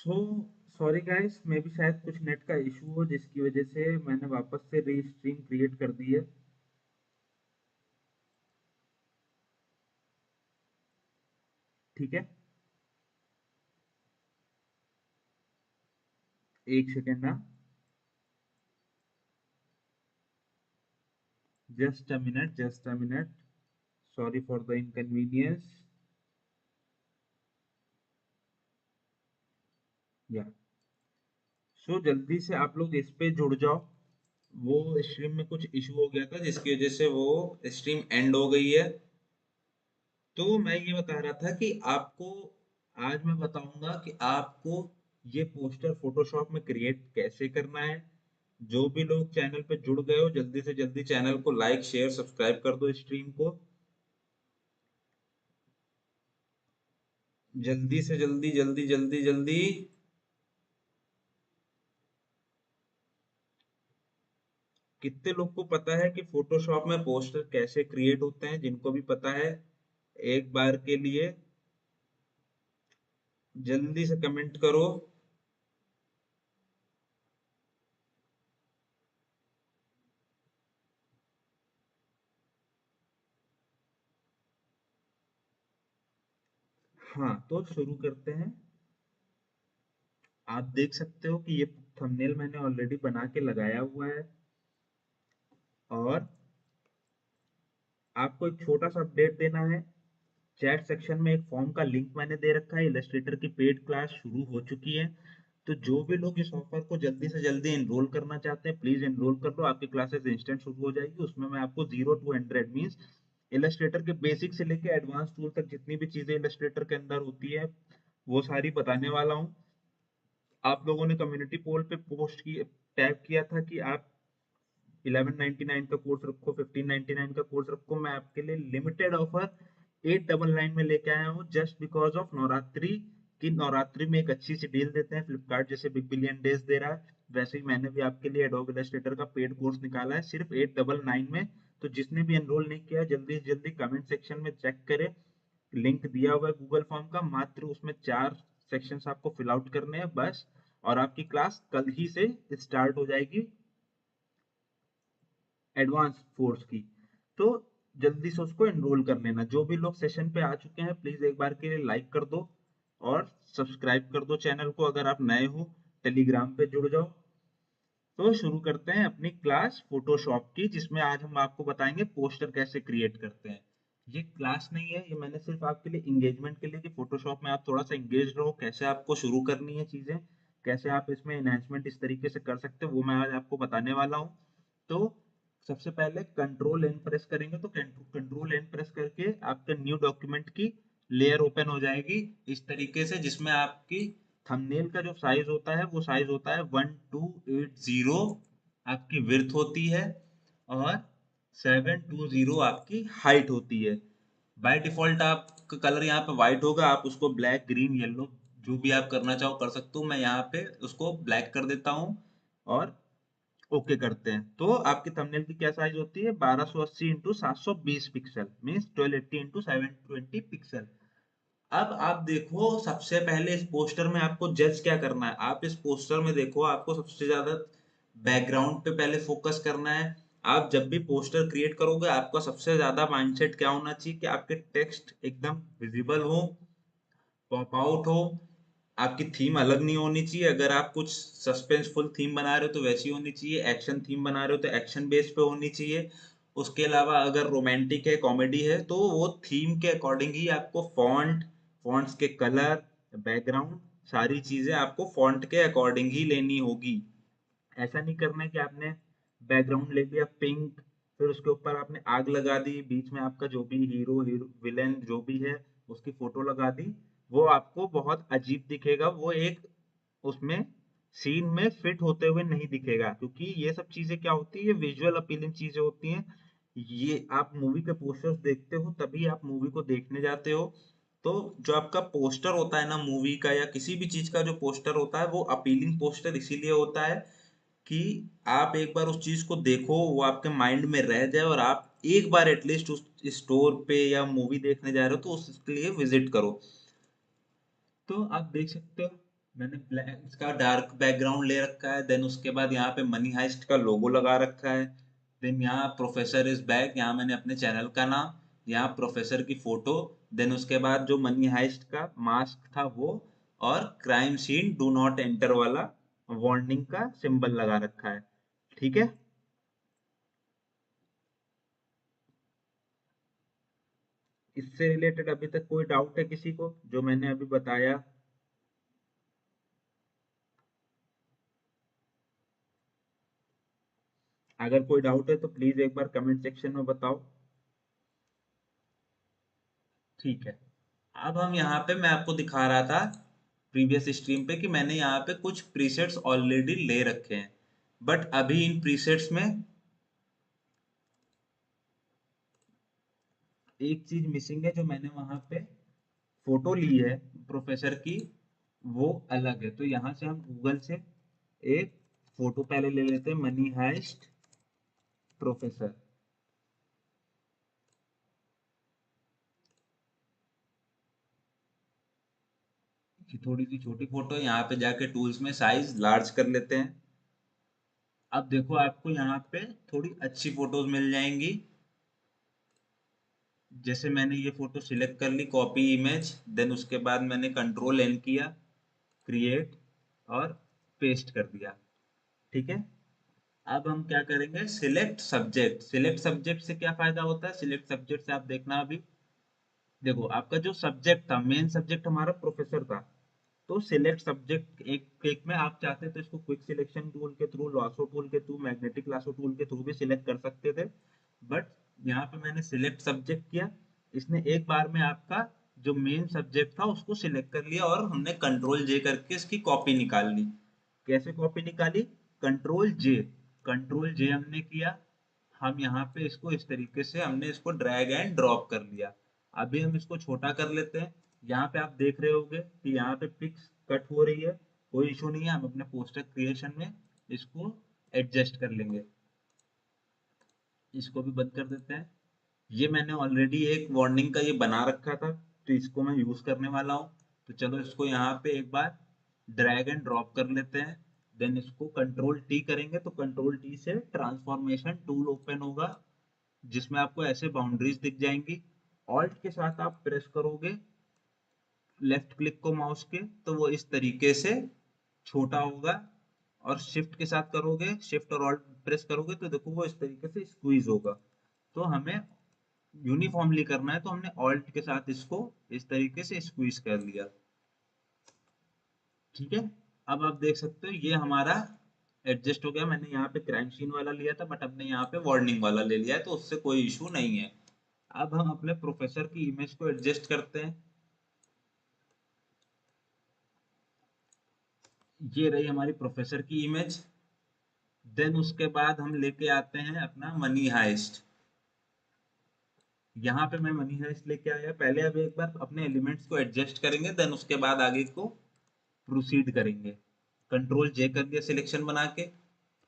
So sorry guys, मे भी शायद कुछ नेट का इशू हो जिसकी वजह से मैंने वापस से रीस्ट्रीम क्रिएट कर दी है। ठीक है, एक सेकेंड ना, just a minute. Sorry for the inconvenience. या सो जल्दी से आप लोग इस पे जुड़ जाओ। वो स्ट्रीम में कुछ इशू हो गया था जिसकी वजह से वो स्ट्रीम एंड हो गई है। तो मैं ये बता रहा था कि आपको आज मैं बताऊंगा कि आपको ये पोस्टर फोटोशॉप में क्रिएट कैसे करना है। जो भी लोग चैनल पे जुड़ गए हो जल्दी से जल्दी चैनल को लाइक शेयर सब्सक्राइब कर दो स्ट्रीम को। जल्दी से जल्दी जल्दी जल्दी जल्दी। कितने लोग को पता है कि फोटोशॉप में पोस्टर कैसे क्रिएट होते हैं? जिनको भी पता है एक बार के लिए जल्दी से कमेंट करो। हाँ, तो शुरू करते हैं। आप देख सकते हो कि ये थंबनेल मैंने ऑलरेडी बना के लगाया हुआ है। और आपको एक छोटा सा अपडेट देना है। चैट सेक्शन में एक फॉर्म का लिंक मैंने दे रखा है। इलस्ट्रेटर की पेड क्लास शुरू हो चुकी है। तो जो भी लोग इस ऑफर को जल्दी से जल्दी एनरोल करना चाहते हैं प्लीज एनरोल कर लो। आपकी क्लासेस इंस्टेंट शुरू हो जाएगी। उसमें मैं आपको 0 to 100 मीन्स इलस्ट्रेटर के बेसिक से लेके एडवांस टूल तक जितनी भी चीजें इलस्ट्रेटर के अंदर होती है वो सारी बताने वाला हूँ। आप लोगों ने कम्युनिटी पोल पे पोस्ट की टैग किया था कि आप 1199 का कोर्स रखो, 1599 का कोर्स रखो। मैं आपके लिए लिमिटेड ऑफर 899 में लेके आया हूँ जस्ट बिकॉज ऑफ नवरात्रि। की नवरात्रि में एक अच्छी सी डील देते हैं। फ्लिपकार्ट जैसे बिग बिलियन डेज दे रहा है वैसे ही मैंने भी आपके लिए एडोब इलस्ट्रेटर का पेड कोर्स निकाला है सिर्फ 899 में। तो जिसने भी एनरोल नहीं किया जल्दी से जल्दी कमेंट सेक्शन में चेक करें। लिंक दिया हुआ है गूगल फॉर्म का। मात्र उसमें 4 सेक्शंस आपको फिल आउट करने हैं बस। और आपकी क्लास कल ही से स्टार्ट हो जाएगी एडवांस फोर्स की। तो जल्दी से उसको एनरोल कर लेना। जो भी लोग सेशन पे आ चुके हैं प्लीज एक बार के लिए लाइक कर दो और सब्सक्राइब कर दो चैनल को। अगर आप नए हो टेलीग्राम पे जुड़ जाओ। तो शुरू करते हैं अपनी क्लास फोटोशॉप की जिसमें आज हम आपको बताएंगे पोस्टर कैसे क्रिएट करते हैं। ये क्लास नहीं है, ये मैंने सिर्फ आपके लिए इंगेजमेंट के लिए कि फोटोशॉप में आप थोड़ा सा इंगेज रहो। कैसे आपको शुरू करनी है चीजें, कैसे आप इसमें एनहेंसमेंट इस तरीके से कर सकते हो वो मैं आज आपको बताने वाला हूँ। तो सबसे पहले कंट्रोल एन प्रेस करेंगे तो कंट्रोल एन प्रेस करके आपके न्यू डॉक्यूमेंट की लेयर ओपन हो जाएगी इस तरीके से जिसमें आपकी थंबनेल का जो साइज होता है वो साइज होता है 1280 आपकी विड्थ होती है और 720 आपकी हाइट होती है। बाय डिफॉल्ट आपका कलर यहाँ पे व्हाइट होगा। आप उसको ब्लैक ग्रीन येलो जो भी आप करना चाहो कर सकते हो। मैं यहाँ पे उसको ब्लैक कर देता हूँ और ओके करते हैं। तो आपकी थंबनेल की क्या साइज होती है 1280 into 720 pixel means 1280 into 720 pixel. अब आप देखो सबसे पहले इस पोस्टर में आपको जज क्या करना है। आप इस पोस्टर में देखो आपको सबसे ज्यादा बैकग्राउंड पे पहले फोकस करना है। आप जब भी पोस्टर क्रिएट करोगे आपका सबसे ज्यादा माइंडसेट क्या होना चाहिए कि आपके टेक्स्ट एकदम विजिबल हो, पॉप आउट हो। आपकी थीम अलग नहीं होनी चाहिए। अगर आप कुछ सस्पेंसफुल थीम बना रहे हो तो वैसी होनी चाहिए। एक्शन थीम बना रहे हो तो एक्शन बेस पे होनी चाहिए। उसके अलावा अगर रोमांटिक है कॉमेडी है तो वो थीम के अकॉर्डिंग ही आपको फॉन्ट्स के कलर बैकग्राउंड सारी चीजें आपको फॉन्ट के अकॉर्डिंग ही लेनी होगी। ऐसा नहीं करना है कि आपने बैकग्राउंड ले लिया पिंक फिर उसके ऊपर आपने आग लगा दी बीच में आपका जो भी हीरो विलेन जो भी है उसकी फोटो लगा दी। वो आपको बहुत अजीब दिखेगा। वो एक उसमें सीन में फिट होते हुए नहीं दिखेगा क्योंकि ये सब चीजें क्या होती है ये विजुअल अपीलिंग चीजें होती हैं। ये आप मूवी के पोस्टर्स देखते हो तभी आप मूवी को देखने जाते हो। तो जो आपका पोस्टर होता है ना मूवी का या किसी भी चीज का जो पोस्टर होता है वो अपीलिंग पोस्टर इसीलिए होता है कि आप एक बार उस चीज को देखो वो आपके माइंड में रह जाए और आप एक बार एटलीस्ट उस स्टोर पे या मूवी देखने जा रहे हो तो उसके लिए विजिट करो। तो आप देख सकते हो मैंने ब्लैक इसका डार्क बैकग्राउंड ले रखा है, देन उसके बाद यहाँ पे मनी हाइस्ट का लोगो लगा रखा है, देन यहाँ प्रोफेसर इज बैक, यहाँ मैंने अपने चैनल का नाम, यहाँ प्रोफेसर की फोटो, देन उसके बाद जो मनी हाइस्ट का मास्क था वो, और crime scene do not enter वाला वार्निंग का सिंबल लगा रखा है। ठीक है, इससे रिलेटेड अभी तक कोई डाउट है किसी को जो मैंने अभी बताया? अगर कोई डाउट है तो प्लीज एक बार कमेंट सेक्शन में बताओ। ठीक है, अब हम यहाँ पे मैं आपको दिखा रहा था प्रीवियस स्ट्रीम पे कि मैंने यहाँ पे कुछ प्रीसेट्स ऑलरेडी ले रखे हैं, बट अभी इन प्रीसेट्स में एक चीज मिसिंग है, जो मैंने वहां पे फोटो ली है प्रोफेसर की, वो अलग है। तो यहाँ से हम गूगल से एक फोटो पहले ले लेते हैं, मनी हाइस्ट प्रोफेसर। की थोड़ी सी छोटी फोटो, यहाँ पे जाके टूल्स में साइज लार्ज कर लेते हैं। अब देखो आपको यहाँ पे थोड़ी अच्छी फोटोज मिल जाएंगी। जैसे मैंने ये फोटो सिलेक्ट कर ली, कॉपी इमेज, देन उसके बाद मैंने कंट्रोल एन किया, क्रिएट, और पेस्ट कर दिया। ठीक है, अब हम क्या करेंगे, सिलेक्ट सब्जेक्ट। सिलेक्ट सब्जेक्ट से क्या फायदा होता है, सिलेक्ट सब्जेक्ट से आप देखना अभी, देखो आपका जो सब्जेक्ट था, मेन सब्जेक्ट हमारा प्रोफेसर था, तो सिलेक्ट सब्जेक्ट एक क्लिक में आप चाहते तो इसको क्विक सिलेक्शन टूल के थ्रू, लासो टूल के थ्रू, मैग्नेटिक लासो टूल के थ्रू भी सिलेक्ट कर सकते थे, बट यहाँ पे मैंने सिलेक्ट सब्जेक्ट किया, इसने एक बार में आपका जो मेन सब्जेक्ट था उसको सिलेक्ट कर लिया, और हमने कंट्रोल जे करके इसकी कॉपी निकाल ली। कैसे कॉपी निकाली, कंट्रोल जे, कंट्रोल जे हमने किया, हम यहाँ पे इसको इस तरीके से हमने इसको ड्रैग एंड ड्रॉप कर लिया। अभी हम इसको छोटा कर लेते हैं। यहाँ पे आप देख रहे होंगे कि यहाँ पे पिक्स कट हो रही है, कोई इशू नहीं है, हम अपने पोस्टर क्रिएशन में इसको एडजस्ट कर लेंगे। इसको भी बंद कर देते हैं। ये मैंने ऑलरेडी एक वार्निंग का ये बना रखा था, तो इसको मैं यूज करने वाला हूँ। तो चलो इसको यहाँ पे एक बार ड्रैग एंड ड्रॉप कर लेते हैं, देन इसको कंट्रोल टी करेंगे तो कंट्रोल टी से ट्रांसफॉर्मेशन टूल ओपन होगा, जिसमें आपको ऐसे बाउंड्रीज दिख जाएंगी। ऑल्ट के साथ आप प्रेस करोगे लेफ्ट क्लिक को माउस के, तो वो इस तरीके से छोटा होगा, और शिफ्ट के साथ करोगे, शिफ्ट और ऑल्ट प्रेस करोगे तो देखो वो इस तरीके से स्क्वीज होगा। तो हमें यूनिफॉर्मली करना है, तो हमने ऑल्ट के साथ इसको इस तरीके से स्क्वीज कर लिया। ठीक है, अब आप देख सकते हो ये हमारा एडजस्ट हो गया। मैंने यहाँ पे क्राइम सीन वाला लिया था, बट हमने यहाँ पे वार्निंग वाला ले लिया है, तो उससे कोई इशू नहीं है। अब हम अपने प्रोफेसर की इमेज को एडजस्ट करते हैं। ये रही हमारी प्रोफेसर की इमेज। देन उसके बाद हम लेके आते हैं अपना मनी हाइस्ट। यहाँ पे मैं मनी हाइस्ट लेके आया, पहले अब एक बार अपने एलिमेंट्स को एडजस्ट करेंगे, देन उसके बाद आगे को प्रोसीड करेंगे। कंट्रोल जे कर दिया सिलेक्शन बना के,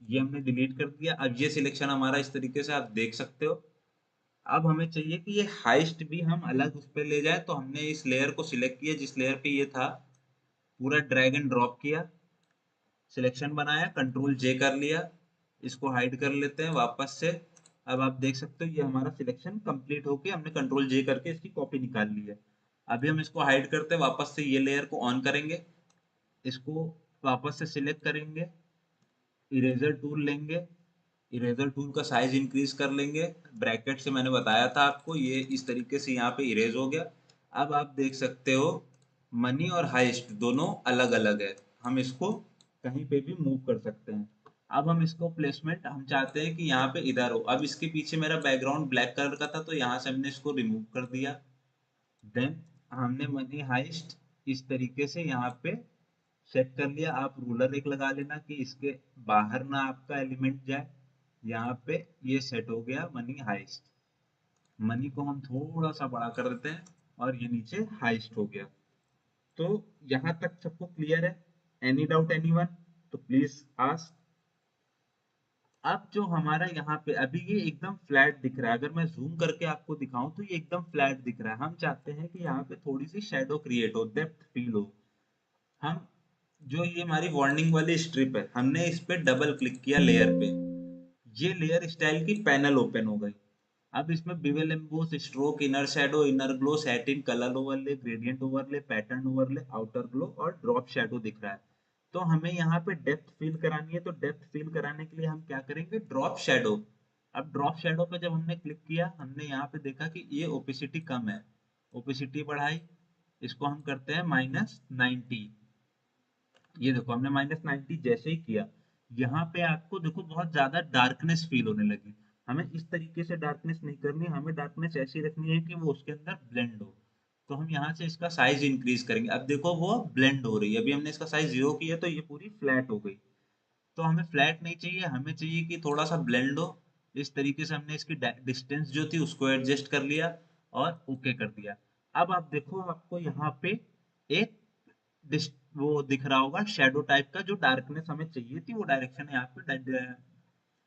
ये हमने डिलीट कर दिया। अब ये सिलेक्शन हमारा इस तरीके से आप देख सकते हो। अब हमें चाहिए कि ये हाइस्ट भी हम अलग उस पर ले जाए, तो हमने इस लेयर को सिलेक्ट किया जिस लेयर पे ये था, पूरा ड्रैग एंड ड्रॉप किया, सिलेक्शन बनाया, कंट्रोल जे कर लिया, इसको हाइड कर लेते हैं वापस से। अब आप देख सकते हो ये हमारा सिलेक्शन कंप्लीट होके हमने कंट्रोल जे करके इसकी कॉपी निकाल ली है। अभी हम इसको हाइड करते हैं, वापस से ये लेयर को ऑन करेंगे, इसको वापस से सिलेक्ट करेंगे, इरेजर टूल लेंगे, इरेजर टूल का साइज इंक्रीज कर लेंगे, ब्रैकेट से मैंने बताया था आपको, ये इस तरीके से यहाँ पे इरेज हो गया। अब आप देख सकते हो मनी और हाइस्ट दोनों अलग अलग है, हम इसको कहीं पे भी मूव कर सकते हैं। अब हम इसको प्लेसमेंट हम चाहते हैं कि यहाँ पे इधर हो। अब इसके पीछे मेरा बैकग्राउंड ब्लैक कलर का था, तो यहाँ से हमने इसको रिमूव कर दिया। देन हमने मनी हाइस्ट इस तरीके से यहाँ पे सेट कर लिया। आप रूलर एक लगा लेना कि इसके बाहर ना आपका एलिमेंट जाए। यहाँ पे ये सेट हो गया मनी हाइस्ट। मनी को हम थोड़ा सा बड़ा कर देते हैं, और ये नीचे हाइस्ट हो गया। तो यहाँ तक सबको क्लियर है? Any doubt anyone? तो प्लीज आस्क। अब जो हमारा यहाँ पे अभी ये एकदम फ्लैट दिख रहा है, अगर मैं जूम करके आपको दिखाऊं तो ये एकदम फ्लैट दिख रहा है। हम चाहते हैं कि यहाँ पे थोड़ी सी शेडो क्रिएट हो, डेप्थ फील हो। हम जो ये हमारी वार्निंग वाली स्ट्रिप है, हमने इस पे डबल क्लिक किया लेयर पे, ये लेयर स्टाइल की पैनल ओपन हो गई। अब इसमें bevel emboss, stroke, inner shadow, inner glow, satin, colour overlay, gradient overlay, pattern overlay, outer glow और ड्रॉप शैडो दिख रहा है। तो हमें यहाँ पे डेप्थ फील करानी है, तो डेप्थ फील कराने के लिए हम क्या करेंगे, ड्रॉप शैडो। अब ड्रॉप शैडो पे जब हमने क्लिक किया, हमने यहाँ पे देखा कि ये ओपेसिटी कम है, ओपेसिटी बढ़ाई, इसको हम करते हैं -90। ये देखो हमने -90 जैसे ही किया, यहाँ पे आपको देखो बहुत ज्यादा डार्कनेस फील होने लगी। हमें इस तरीके से डार्कनेस नहीं करनी, हमें डार्कनेस ऐसी रखनी है कि वो उसके अंदर ब्लेंड हो। तो हम यहाँ से इसका साइज इंक्रीज करेंगे, अब देखो वो ब्लेंड हो रही है। अभी हमने इसका साइज 0 किया तो ये पूरी फ्लैट हो गई। तो हमें फ्लैट नहीं चाहिए, हमें चाहिए कि थोड़ा सा ब्लेंड हो। इस तरीके से हमने इसकी डिस्टेंस जो थी उसको एडजस्ट कर लिया और ओके कर दिया। अब आप देखो, आपको यहाँ पे एक वो दिख रहा होगा शैडो टाइप का, जो डार्कनेस हमें चाहिए थी वो डायरेक्शन है, यहाँ पे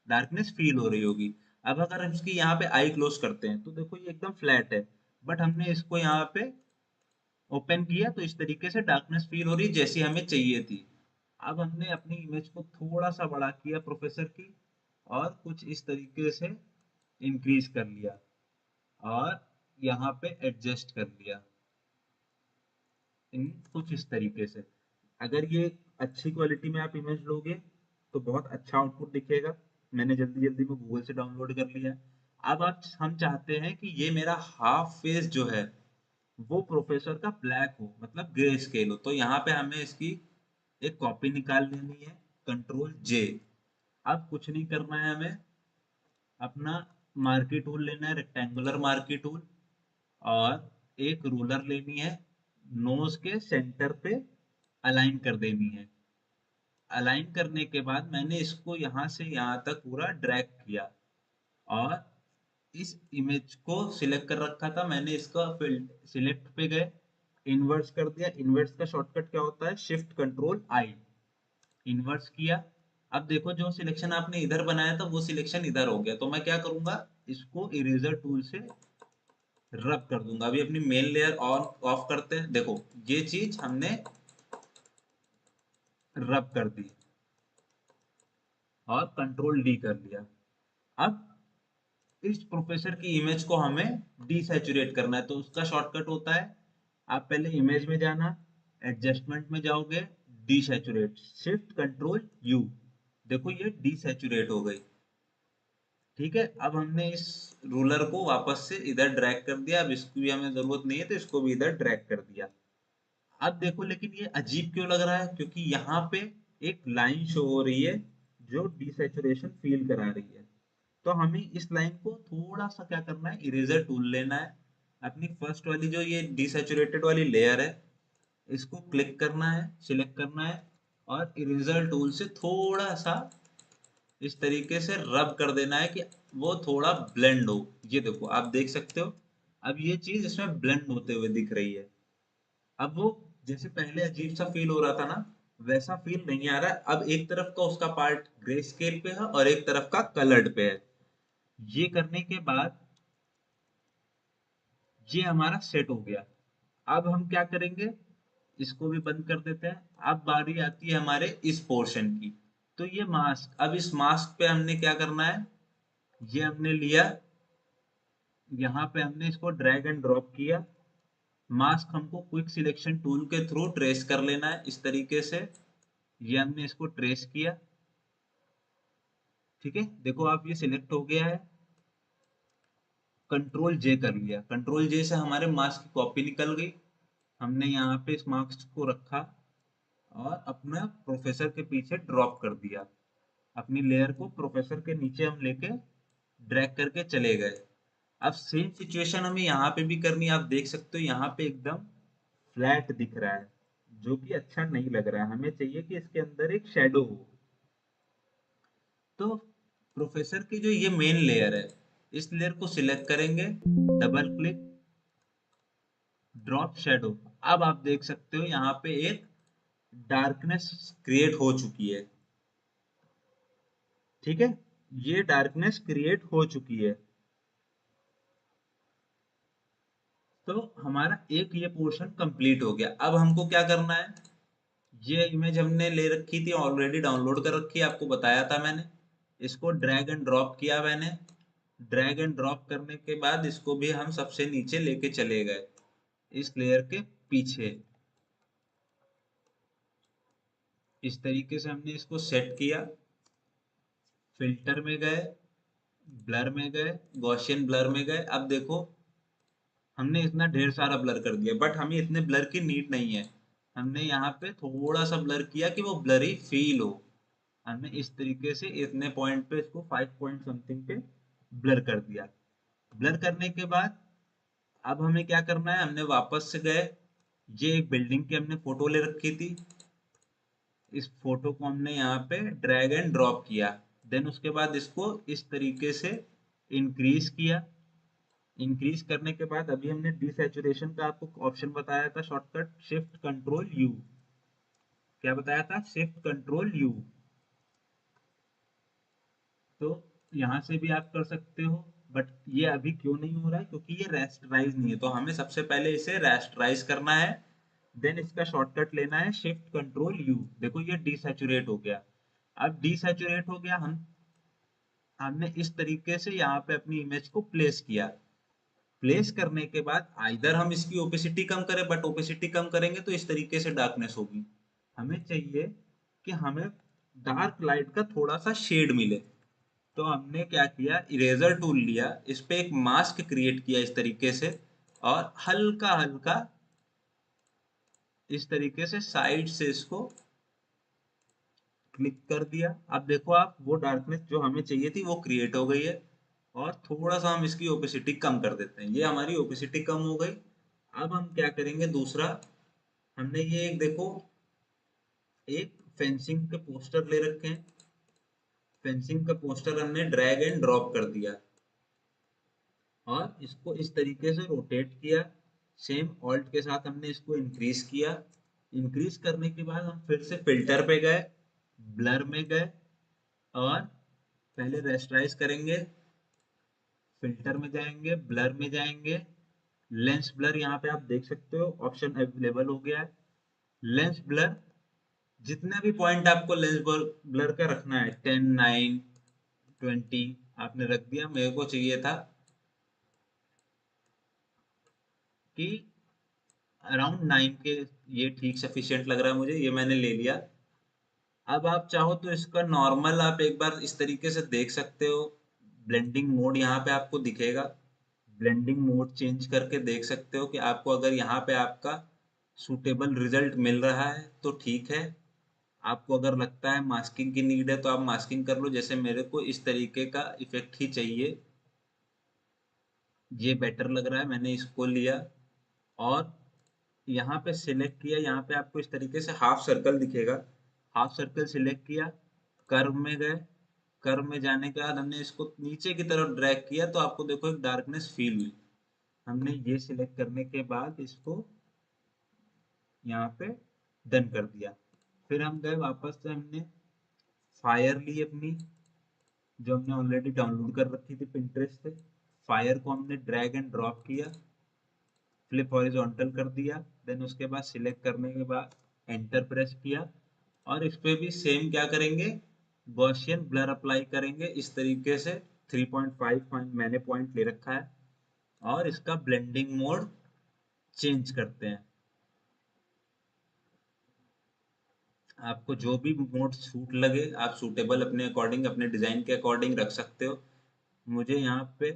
डार्कनेस फील हो रही होगी। अब अगर हम इसकी यहाँ पे आई क्लोज करते हैं तो देखो ये एकदम फ्लैट है, बट हमने इसको यहाँ पे ओपन किया तो इस तरीके से डार्कनेस फील हो रही है जैसी हमें चाहिए थी। अब हमने अपनी इमेज को थोड़ा सा बड़ा किया प्रोफेसर की, और कुछ इस तरीके से इंक्रीज कर लिया और यहाँ पे एडजस्ट कर लिया इन कुछ इस तरीके से। अगर ये अच्छी क्वालिटी में आप इमेज लोगे तो बहुत अच्छा आउटपुट दिखेगा। मैंने जल्दी जल्दी में गूगल से डाउनलोड कर लिया। अब आप हम चाहते हैं कि ये मेरा हाफ फेस जो है वो प्रोफेसर का ब्लैक हो, मतलब ग्रे स्केल हो। तो यहाँ पे हमें इसकी एक कॉपी निकाल लेनी है, Ctrl+J। अब कुछ नहीं करना है हमें, अपना मार्की टूल लेना है, रेक्टेंगुलर मार्की टूल, और एक रूलर लेनी है, नोज के सेंटर पे अलाइन कर देनी है। अलाइन करने के बाद मैंने इसको यहाँ से यहाँ तक पूरा ड्रैग किया, और इस इमेज को सिलेक्ट कर रखा था मैंने, इसका सिलेक्ट पे गए, इन्वर्स कर दिया। इन्वर्स का शॉर्टकट क्या होता है, Shift+Ctrl+I। इन्वर्स किया। अब देखो जो सिलेक्शन आपने इधर बनाया था वो सिलेक्शन इधर हो गया, तो मैं क्या करूंगा, इसको इरेजर टूल से रब कर दूंगा। अभी अपनी मेन लेयर ऑन ऑफ करते हैं, देखो ये चीज हमने रब कर दी और Ctrl+D कर लिया। अब इस प्रोफेसर की इमेज को हमें डीसैचुरेट करना है, तो उसका शॉर्टकट होता है, आप पहले इमेज में जाना, एडजस्टमेंट में जाओगे, डीसैचुरेट, Shift+Ctrl+U। देखो ये डीसैचुरेट हो गई। ठीक है, अब हमने इस रूलर को वापस से इधर ड्रैग कर दिया, अब इसकी भी हमें जरूरत नहीं है तो इसको भी इधर ड्रैग कर दिया। अब देखो लेकिन ये अजीब क्यों लग रहा है, क्योंकि यहाँ पे एक लाइन शो हो रही है जो डीसैचुरेशन फील करा रही है। तो हमें इस लाइन को थोड़ा सा क्या करना है, इरेजर टूल लेना है, अपनी फर्स्ट वाली जो ये डीसैचुरेटेड वाली लेयर है इसको क्लिक करना है, सिलेक्ट करना है, और इरेजर टूल से थोड़ा सा इस तरीके से रब कर देना है कि वो थोड़ा ब्लेंड हो। ये देखो आप देख सकते हो, अब ये चीज इसमें ब्लेंड होते हुए दिख रही है। अब वो जैसे पहले अजीब सा फील हो रहा था ना, वैसा फील नहीं आ रहा है। अब एक तरफ का उसका पार्ट ग्रे स्केल पे है और एक तरफ का कलर्ड पे है। ये करने के बाद ये हमारा सेट हो गया। अब हम क्या करेंगे, इसको भी बंद कर देते हैं। अब बारी आती है हमारे इस पोर्शन की, तो ये मास्क, अब इस मास्क पे हमने क्या करना है, ये हमने लिया, यहाँ पे हमने इसको ड्रैग एंड ड्रॉप किया। मास्क हमको क्विक सिलेक्शन टूल के थ्रू ट्रेस कर लेना है इस तरीके से। ये हमने इसको ट्रेस किया। ठीक है, देखो आप ये सिलेक्ट हो गया है। Ctrl+J कर लिया, Ctrl+J से हमारे मास्क की कॉपी निकल गई। हमने यहाँ पे इस मास्क को रखा और अपना प्रोफेसर के पीछे ड्रॉप कर दिया। अपनी लेयर को प्रोफेसर के नीचे हम लेके ड्रैग करके चले गए। अब सेम सिचुएशन हमें यहाँ पे भी करनी है। आप देख सकते हो यहाँ पे एकदम फ्लैट दिख रहा है, जो कि अच्छा नहीं लग रहा है। हमें चाहिए कि इसके अंदर एक शेडो हो। तो प्रोफेसर की जो ये मेन लेयर है, इस लेयर को सिलेक्ट करेंगे, डबल क्लिक, ड्रॉप शेडो। अब आप देख सकते हो यहाँ पे एक डार्कनेस क्रिएट हो चुकी है। ठीक है, ये डार्कनेस क्रिएट हो चुकी है। तो हमारा एक ये पोर्शन कंप्लीट हो गया। अब हमको क्या करना है, ये इमेज हमने ले रखी थी, ऑलरेडी डाउनलोड कर रखी है, आपको बताया था मैंने। इसको ड्रैग एंड ड्रॉप किया मैंने। ड्रैग एंड ड्रॉप करने के बाद इसको भी हम सबसे नीचे लेके चले गए, इस लेयर के पीछे। इस तरीके से हमने इसको सेट किया। फिल्टर में गए, ब्लर में गए, गॉसियन ब्लर में गए। अब देखो, हमने इतना ढेर सारा ब्लर कर दिया, बट हमें इतने ब्लर की नीड नहीं है। हमने यहाँ पे थोड़ा सा ब्लर किया कि वो ब्लरी फील हो। हमने इस तरीके से इतने पॉइंट पे इसको 5 पॉइंट समथिंग पे ब्लर कर दिया। ब्लर करने के बाद अब हमें क्या करना है, हमने वापस से गए, ये एक बिल्डिंग की हमने फोटो ले रखी थी, इस फोटो को हमने यहाँ पे ड्रैग एंड ड्रॉप किया। देन उसके बाद इसको इस तरीके से इंक्रीज किया। इंक्रीज करने के बाद अभी हमने डिसैचुरेशन का आपको ऑप्शन बताया था, शॉर्टकट शिफ्ट कंट्रोल यू। क्या बताया था? Shift control you. तो यहाँ से भी आप कर सकते हो, बट ये अभी क्यों नहीं हो रहा है, क्योंकि ये रेस्टराइज नहीं है। तो हमें सबसे पहले इसे रेस्टराइज करना है। देन इसका शॉर्टकट लेना है शिफ्ट कंट्रोल यू। देखो ये डिसैचुरेट हो गया। अब डिसैचुरेट हो गया, हमने इस तरीके से यहाँ पे अपनी इमेज को प्लेस किया। प्लेस करने के बाद आइदर हम इसकी ओपेसिटी कम करें, बट ओपेसिटी कम करेंगे तो इस तरीके से डार्कनेस होगी। हमें चाहिए कि हमें डार्क लाइट का थोड़ा सा शेड मिले। तो हमने क्या किया, इरेजर टूल लिया, इस पे एक मास्क क्रिएट किया इस तरीके से, और हल्का हल्का इस तरीके से साइड से इसको क्लिक कर दिया। अब देखो आप, वो डार्कनेस जो हमें चाहिए थी वो क्रिएट हो गई है। और थोड़ा सा हम इसकी ओपेसिटी कम कर देते हैं, ये हमारी ओपेसिटी कम हो गई। अब हम क्या करेंगे, दूसरा, हमने ये एक देखो, एक फेंसिंग के पोस्टर ले रखे हैं। फेंसिंग का पोस्टर हमने ड्रैग एंड ड्रॉप कर दिया और इसको इस तरीके से रोटेट किया। सेम ऑल्ट के साथ हमने इसको इंक्रीज किया। इंक्रीज करने के बाद हम फिर से फिल्टर पे गए, ब्लर में गए, और पहले रेस्टराइज करेंगे, फिल्टर में जाएंगे, ब्लर में जाएंगे, लेंस ब्लर। यहाँ पे आप देख सकते हो ऑप्शन अवेलेबल हो गया है, लेंस ब्लर। जितने भी पॉइंट आपको लेंस ब्लर का रखना है, 10, 9, 20 आपने रख दिया। मेरे को चाहिए था कि अराउंड 9 के, ये ठीक सफिशियंट लग रहा है मुझे, ये मैंने ले लिया। अब आप चाहो तो इसका नॉर्मल आप एक बार इस तरीके से देख सकते हो। ब्लेंडिंग मोड यहाँ पे आपको दिखेगा, ब्लेंडिंग मोड चेंज करके देख सकते हो कि आपको अगर यहाँ पे आपका सूटेबल रिजल्ट मिल रहा है तो ठीक है। आपको अगर लगता है मास्किंग की नीड है तो आप मास्किंग कर लो, जैसे मेरे को इस तरीके का इफेक्ट ही चाहिए, ये बेटर लग रहा है, मैंने इसको लिया। और यहाँ पे सिलेक्ट किया, यहाँ पे आपको इस तरीके से हाफ सर्कल दिखेगा, हाफ सर्कल सिलेक्ट किया, कर्व में गए। कर्व में जाने के बाद हमने इसको नीचे की तरफ ड्रैग किया तो आपको देखो एक डार्कनेस फील हुई। हमने ये सिलेक्ट करने के बाद इसको यहाँ पे डन कर दिया। फिर हम गए वापस से, हमने फायर ली अपनी, जो हमने ऑलरेडी डाउनलोड कर रखी थी पिंटरेस्ट से। फायर को हमने ड्रैग एंड ड्रॉप किया, फ्लिप हॉरिजॉन्टल कर दिया। देन उसके बाद सिलेक्ट करने के बाद एंटर प्रेस किया, और इस पे भी सेम क्या करेंगे, गॉसियन ब्लर अप्लाई करेंगे इस तरीके से। 3.5 पॉइंट मैंने पॉइंट ले रखा है, और इसका ब्लेंडिंग मोड चेंज करते हैं। आपको जो भी मोड सूट लगे आप सूटेबल अपने अकॉर्डिंग, अपने डिजाइन के अकॉर्डिंग रख सकते हो। मुझे यहाँ पे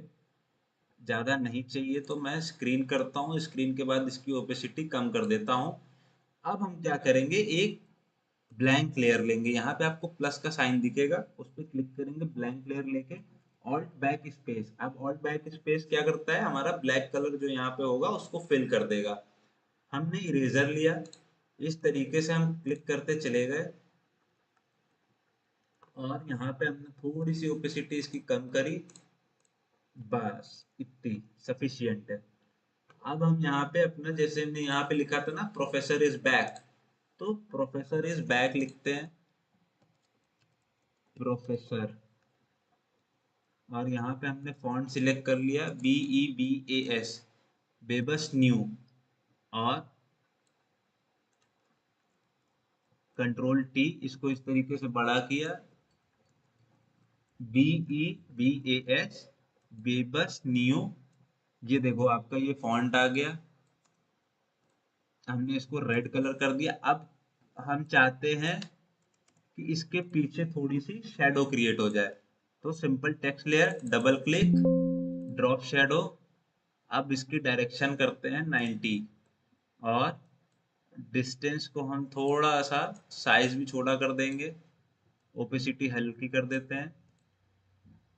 ज़्यादा नहीं चाहिए तो मैं स्क्रीन करता हूँ, स्क्रीन के बाद इसकी ओपेसिटी कम कर देता हूँ। अब हम क्या करेंगे, एक ब्लैंक लेयर लेंगे, यहाँ पे आपको प्लस का साइन दिखेगा, उस पर क्लिक करेंगे, ब्लैंक लेयर लेके ऑल्ट बैक स्पेस। अब ऑल्ट बैक स्पेस क्या करता है, हमारा ब्लैक कलर जो यहाँ पे होगा उसको फिल कर देगा। हमने इरेजर लिया, इस तरीके से हम क्लिक करते चले गए, और यहाँ पे हमने थोड़ी सी ओपेसिटी इसकी कम करी, बस इतनी सफिशियंट है। अब हम यहाँ पे अपना, जैसे हमने यहाँ पे लिखा था ना प्रोफेसर इज बैक, तो प्रोफेसर इज बैक लिखते हैं, प्रोफेसर। और यहाँ पे हमने फॉन्ट सिलेक्ट कर लिया, BEBAS, बेबस न्यू। और कंट्रोल टी, इसको इस तरीके से बड़ा किया, BEBAS, बेबस न्यू। ये देखो आपका ये फॉन्ट आ गया, हमने इसको रेड कलर कर दिया। अब हम चाहते हैं कि इसके पीछे थोड़ी सी शैडो क्रिएट हो जाए, तो simple text layer, double click, drop shadow. अब इसकी डायरेक्शन करते हैं 90 और डिस्टेंस को हम थोड़ा सा साइज भी छोटा कर देंगे, ओपेसिटी हल्की कर देते हैं।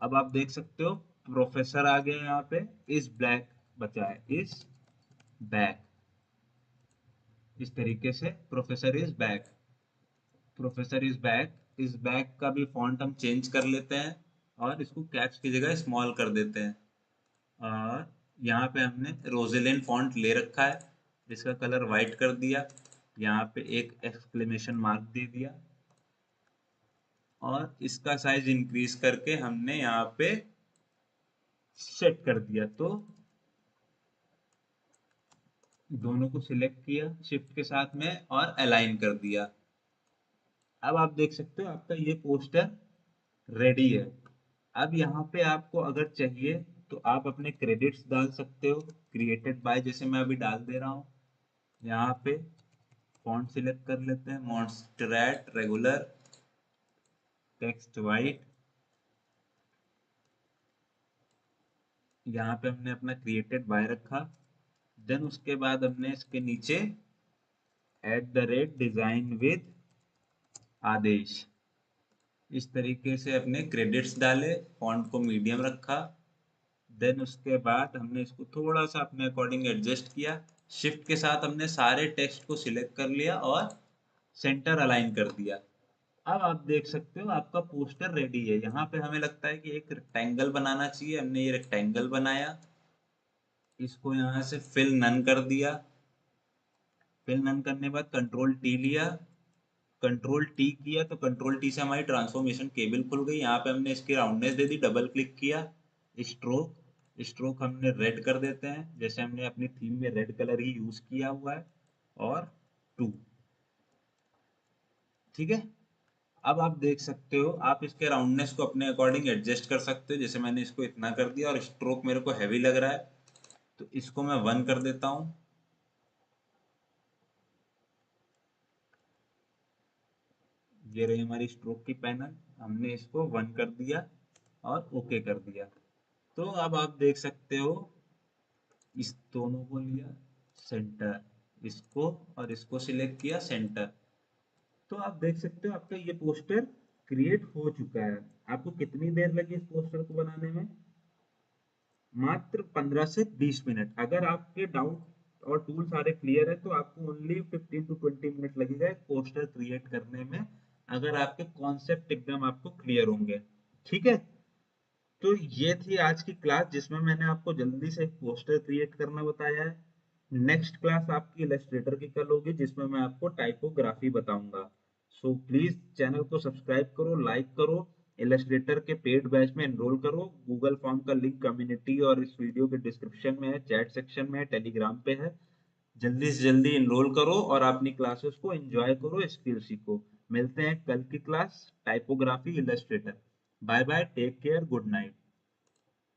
अब आप देख सकते हो प्रोफेसर आ गया, यहाँ पे इस ब्लैक बचा है, इस बैक, इस तरीके से professor is back, professor is back. इस बैक का भी फॉन्ट हम चेंज कर लेते हैं और इसको कैप्स की जगह स्मॉल कर देते हैं। और यहाँ पे हमने रोजेलिन फॉन्ट ले रखा है, इसका कलर वाइट कर दिया, यहाँ पे एक एक्सक्लेमेशन मार्क दे दिया और इसका साइज इंक्रीज करके हमने यहाँ पे सेट कर दिया। तो दोनों को सिलेक्ट किया शिफ्ट के साथ में और अलाइन कर दिया। अब आप देख सकते हो आपका ये पोस्टर रेडी है। अब यहाँ पे आपको अगर चाहिए तो आप अपने क्रेडिट्स डाल सकते हो, क्रिएटेड बाय, जैसे मैं अभी डाल दे रहा हूँ। यहाँ पे फॉन्ट सिलेक्ट कर लेते हैं, मॉन्स्टरैट रेगुलर, टेक्स्ट वाइट। यहाँ पे हमने अपना क्रिएटेड बाय रखा, देन उसके बाद हमने इसके नीचे @design with आदेश, इस तरीके से अपने क्रेडिट्स डाले, फॉन्ट को मीडियम रखा। देन उसके बाद हमने इसको थोड़ा सा अपने अकॉर्डिंग एडजस्ट किया, शिफ्ट के साथ हमने सारे टेक्स्ट को सिलेक्ट कर लिया और सेंटर अलाइन कर दिया। अब आप देख सकते हो आपका पोस्टर रेडी है। यहाँ पे हमें लगता है कि एक रेक्टेंगल बनाना चाहिए, हमने ये रेक्टेंगल बनाया, इसको यहाँ से फिल नन कर दिया। फिल नन करने के बाद कंट्रोल टी लिया, कंट्रोल टी किया तो कंट्रोल टी से हमारी ट्रांसफॉर्मेशन केबल खुल गई। यहाँ पे हमने इसकी राउंडनेस दे दी, डबल क्लिक किया, स्ट्रोक, स्ट्रोक हमने रेड कर देते हैं, जैसे हमने अपनी थीम में रेड कलर ही यूज किया हुआ है, और 2। ठीक है। अब आप देख सकते हो आप इसके राउंडनेस को अपने अकॉर्डिंग एडजस्ट कर सकते हो, जैसे मैंने इसको इतना कर दिया और स्ट्रोक मेरे को हैवी लग रहा है तो इसको मैं 1 कर देता हूँ। ये रही हमारी स्ट्रोक की पैनल, हमने इसको 1 कर दिया और ओके कर दिया। तो अब आप देख सकते हो इस दोनों को लिया सेंटर, इसको और इसको सिलेक्ट किया सेंटर, तो आप देख सकते हो आपका ये पोस्टर क्रिएट हो चुका है। आपको कितनी देर लगी इस पोस्टर को बनाने में? मात्र 15 से 20 मिनट। अगर आपके डाउट और टूल सारे क्लियर है तो आपको ओनली 15 टू 20 मिनट लगेगा एक पोस्टर क्रिएट करने में, अगर आपके कॉन्सेप्ट एकदम आपको क्लियर होंगे। ठीक है। तो ये थी आज की क्लास जिसमें मैंने आपको जल्दी से एक पोस्टर क्रिएट करना बताया है। नेक्स्ट क्लास आपकी इलस्ट्रेटर की कल होगी जिसमें मैं आपको टाइपोग्राफी बताऊंगा। सो प्लीज चैनल को सब्सक्राइब करो, लाइक करो, इलस्ट्रेटर के पेड बैच में एनरोल करो। गूगल फॉर्म का लिंक कम्युनिटी और इस वीडियो के डिस्क्रिप्शन में है, चैट सेक्शन में है, टेलीग्राम पे है। जल्दी से जल्दी एनरोल करो और अपनी क्लासेस को एंजॉय करो, स्किल सीखो। मिलते हैं कल की class typography illustrator. Bye bye, take care, good night.